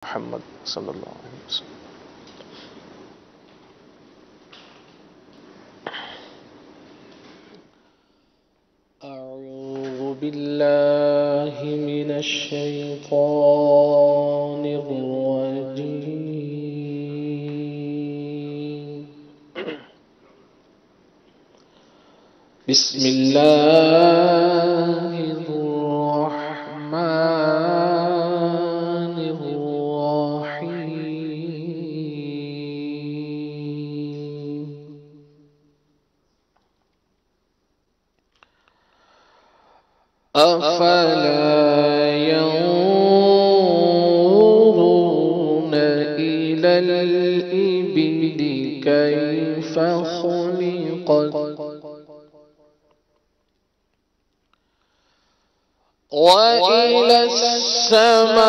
محمد صلى الله عليه وسلم. أعوذ بالله من الشيطان الرجيم. بسم الله الرحمن الرحيم. أفلا ينظرون إلى الإبل كيف خلقت وإلى السماء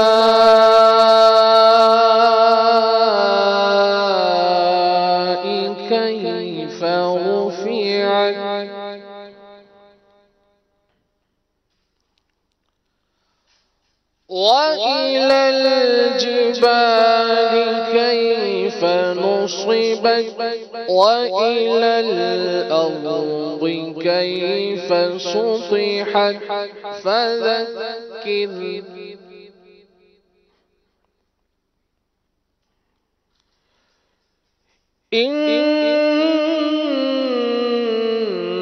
كيف رفعت وإلى الجبال كيف نصبت وإلى الأرض كيف سطحت فذكر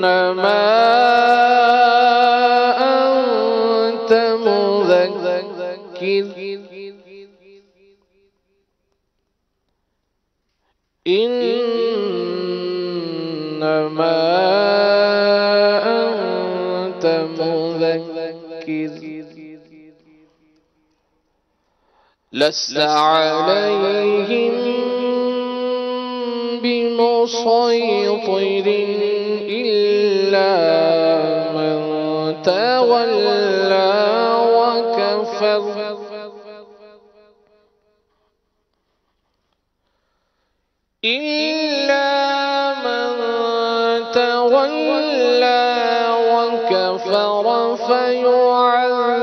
إنما أنت مذكر إنما أنت مذكر لست عليهم بمسيطر إلا من تولى وكفر إلا من تولى وكفر فيعذبه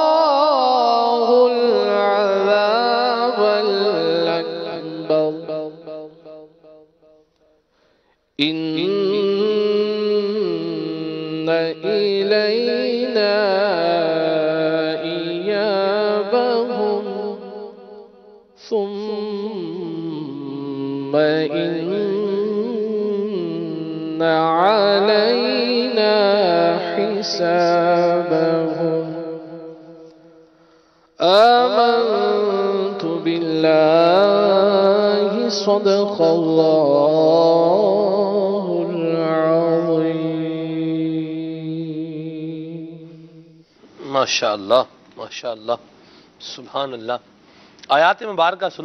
الله العذاب الأكبر إن إلينا إيابهم ثم إن علينا حسابهم. آمنت بالله صدق الله العظيم. माशाअल्लाह माशाअल्लाह सुभान अल्लाह। आयात मुबारका सुनो।